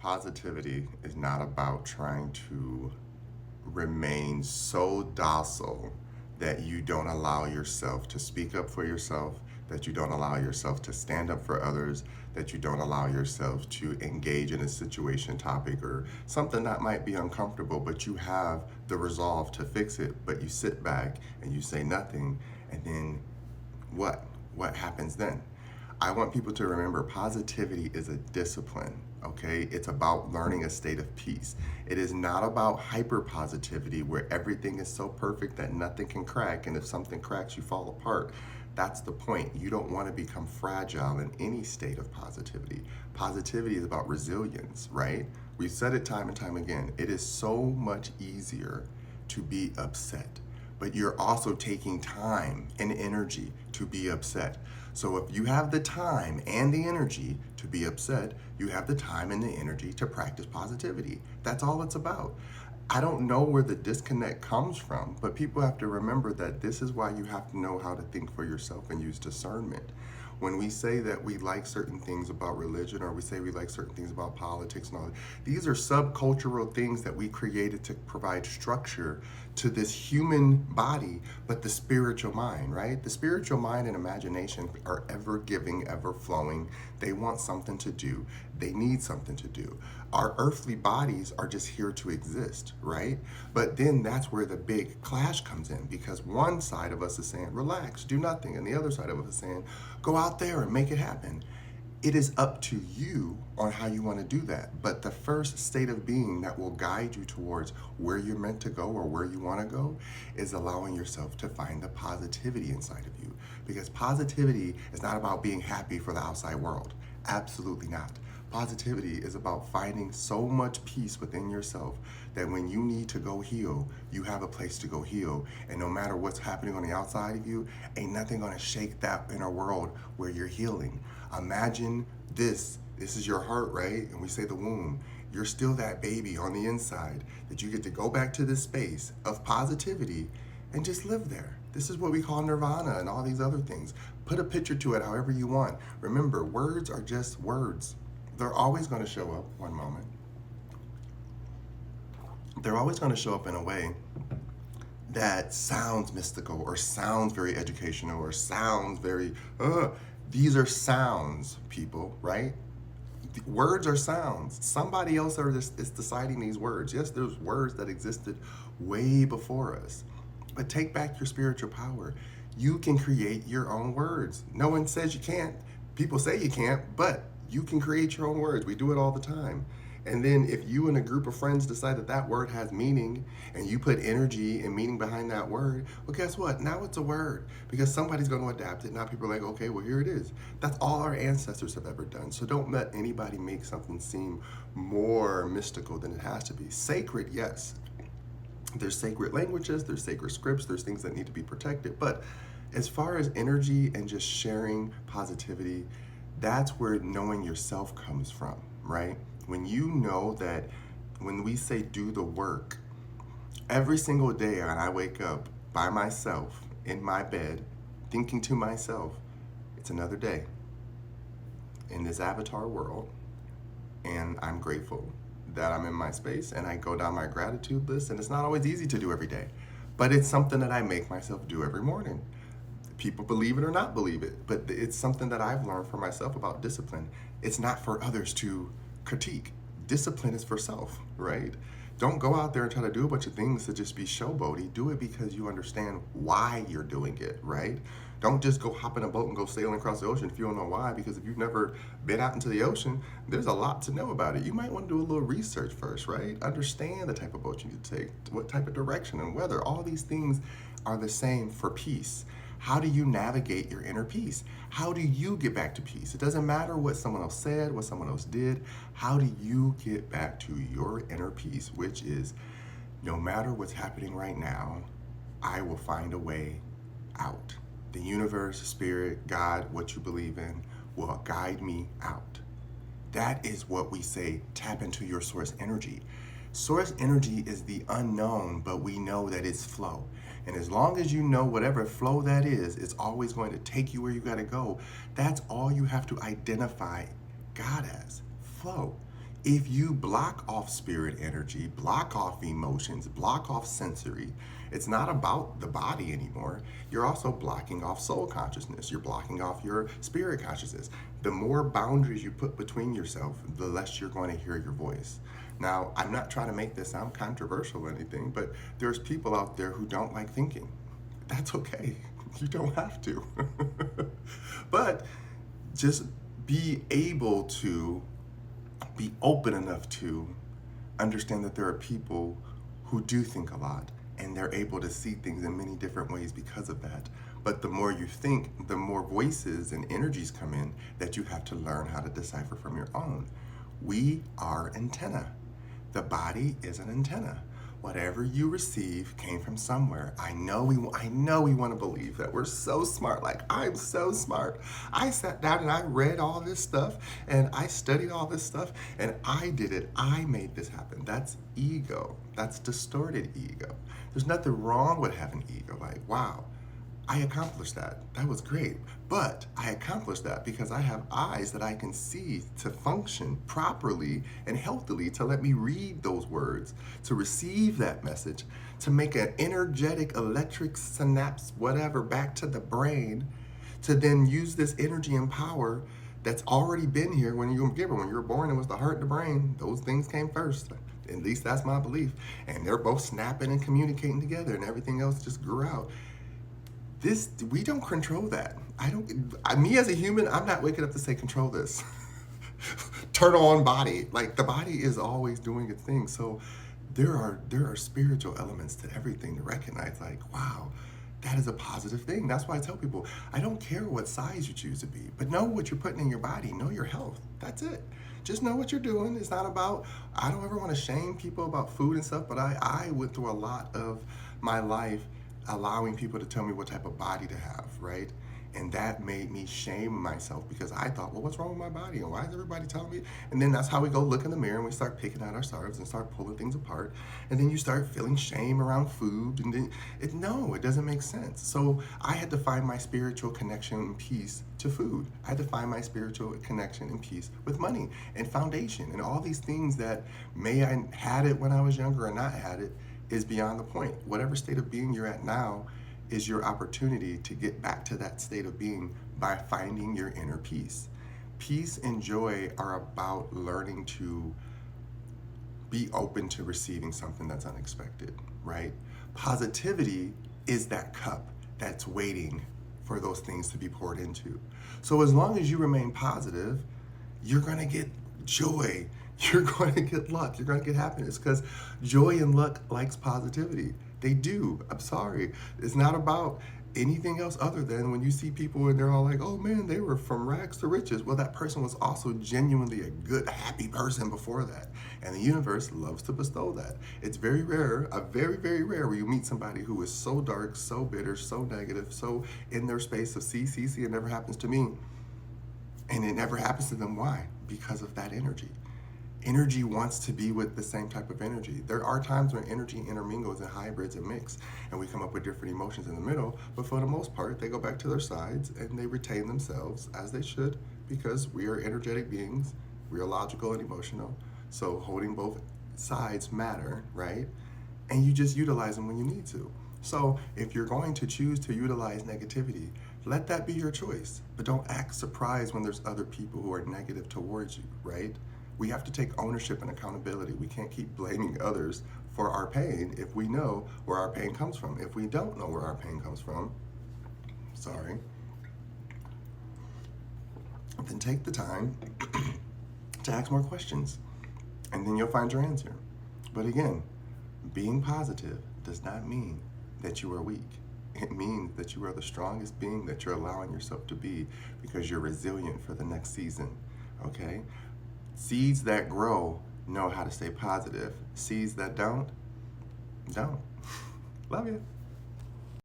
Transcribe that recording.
Positivity is not about trying to remain so docile that you don't allow yourself to speak up for yourself, that you don't allow yourself to stand up for others, that you don't allow yourself to engage in a situation, topic, or something that might be uncomfortable, but you have the resolve to fix it, but you sit back and you say nothing, and then what? What happens then? I want people to remember positivity is a discipline, okay? It's about learning a state of peace. It is not about hyper positivity where everything is so perfect that nothing can crack, and if something cracks, you fall apart. That's the point. You don't want to become fragile in any state of positivity. Positivity is about resilience, right? We've said it time and time again. It is so much easier to be upset, but you're also taking time and energy to be upset. So if you have the time and the energy to be upset, you have the time and the energy to practice positivity. That's all it's about. I don't know where the disconnect comes from, but people have to remember that this is why you have to know how to think for yourself and use discernment. When we say that we like certain things about religion, or we say we like certain things about politics and all that, these are subcultural things that we created to provide structure to this human body, but the spiritual mind, right? The spiritual mind and imagination are ever giving, ever flowing. They want something to do. They need something to do. Our earthly bodies are just here to exist, right? But then that's where the big clash comes in, because one side of us is saying, relax, do nothing. And the other side of us is saying, go out there and make it happen. It is up to you on how you want to do that. But the first state of being that will guide you towards where you're meant to go or where you want to go is allowing yourself to find the positivity inside of you. Because positivity is not about being happy for the outside world. Absolutely not. Positivity is about finding so much peace within yourself that when you need to go heal, you have a place to go heal. And no matter what's happening on the outside of you, ain't nothing gonna shake that inner world where you're healing. Imagine this. This is your heart, right? And we say the womb. You're still that baby on the inside that you get to go back to this space of positivity and just live there. This is what we call nirvana and all these other things. Put a picture to it however you want. Remember, words are just words. They're always going to show up, one moment. They're always going to show up in a way that sounds mystical or sounds very educational or sounds very, these are sounds, people, right? Words are sounds. Somebody else is deciding these words. Yes, there's words that existed way before us. But take back your spiritual power. You can create your own words. No one says you can't. People say you can't, but you can create your own words. We do it all the time. And then if you and a group of friends decide that that word has meaning and you put energy and meaning behind that word, well, guess what? Now it's a word because somebody's going to adapt it. Now people are like, okay, well, here it is. That's all our ancestors have ever done. So don't let anybody make something seem more mystical than it has to be. Sacred, yes. There's sacred languages, there's sacred scripts, there's things that need to be protected. But as far as energy and just sharing positivity, that's where knowing yourself comes from, right? When you know that when we say do the work, every single day when I wake up by myself in my bed, thinking to myself, it's another day in this avatar world, and I'm grateful that I'm in my space, and I go down my gratitude list, and it's not always easy to do every day, but it's something that I make myself do every morning. People believe it or not believe it, but it's something that I've learned for myself about discipline. It's not for others to critique. Discipline is for self, right? Don't go out there and try to do a bunch of things to just be showboaty. Do it because you understand why you're doing it, right? Don't just go hop in a boat and go sailing across the ocean if you don't know why, because if you've never been out into the ocean, there's a lot to know about it. You might want to do a little research first, right? Understand the type of boat you need to take, what type of direction and weather. All these things are the same for peace. How do you navigate your inner peace? How do you get back to peace? It doesn't matter what someone else said, what someone else did. How do you get back to your inner peace, which is no matter what's happening right now, I will find a way out. The universe, spirit, God, what you believe in will guide me out. That is what we say, tap into your source energy. Source energy is the unknown, but we know that it's flow. And as long as you know whatever flow that is, it's always going to take you where you got to go. That's all you have to identify God as, flow. If you block off spirit energy, block off emotions, block off sensory, it's not about the body anymore. You're also blocking off soul consciousness. You're blocking off your spirit consciousness. The more boundaries you put between yourself, the less you're going to hear your voice. Now, I'm not trying to make this sound controversial or anything, but there's people out there who don't like thinking. That's okay. You don't have to. But just be able to be open enough to understand that there are people who do think a lot and they're able to see things in many different ways because of that. But the more you think, the more voices and energies come in that you have to learn how to decipher from your own. We are antenna. The body is an antenna. Whatever you receive came from somewhere. I know we want to believe that we're so smart. Like, I'm so smart. I sat down and I read all this stuff and I studied all this stuff and I did it. I made this happen. That's ego. That's distorted ego. There's nothing wrong with having ego. Like, wow, I accomplished that. That was great. But I accomplished that because I have eyes that I can see to function properly and healthily, to let me read those words, to receive that message, to make an energetic electric synapse, whatever, back to the brain, to then use this energy and power that's already been here when you were given. When you were born, it was the heart and the brain. Those things came first. At least that's my belief. And they're both snapping and communicating together, and everything else just grew out. We don't control that. Me as a human, I'm not waking up to say control this. Turn on body. Like, the body is always doing its thing. So there are spiritual elements to everything to recognize, like, wow, that is a positive thing. That's why I tell people, I don't care what size you choose to be, but know what you're putting in your body, know your health. That's it. Just know what you're doing. It's not about, I don't ever want to shame people about food and stuff, but I went through a lot of my life allowing people to tell me what type of body to have, right? And that made me shame myself because I thought, well, what's wrong with my body? And why is everybody telling me? And then that's how we go look in the mirror and we start picking at ourselves and start pulling things apart. And then you start feeling shame around food. And then it doesn't make sense. So I had to find my spiritual connection and peace to food. I had to find my spiritual connection and peace with money and foundation and all these things that I had it when I was younger or not had it is beyond the point. Whatever state of being you're at now is your opportunity to get back to that state of being by finding your inner peace. Peace and joy are about learning to be open to receiving something that's unexpected, right? Positivity is that cup that's waiting for those things to be poured into. So as long as you remain positive, you're going to get joy. You're going to get luck. You're going to get happiness because joy and luck likes positivity. They do. I'm sorry. It's not about anything else other than when you see people and they're all like, oh man, they were from rags to riches. Well, that person was also genuinely a good, happy person before that. And the universe loves to bestow that. It's very rare, very, very rare where you meet somebody who is so dark, so bitter, so negative, so in their space of see, it never happens to me. And it never happens to them. Why? Because of that energy. Energy wants to be with the same type of energy. There are times when energy intermingles and hybrids and mix, and we come up with different emotions in the middle, but for the most part, they go back to their sides and they retain themselves as they should because we are energetic beings, we are logical and emotional, so holding both sides matter, right? And you just utilize them when you need to. So if you're going to choose to utilize negativity, let that be your choice, but don't act surprised when there's other people who are negative towards you, right? We have to take ownership and accountability. We can't keep blaming others for our pain if we know where our pain comes from. If we don't know where our pain comes from, then take the time to ask more questions, and then you'll find your answer. But again, being positive does not mean that you are weak. It means that you are the strongest being that you're allowing yourself to be because you're resilient for the next season, okay? Seeds that grow know how to stay positive. Seeds that don't. Love you.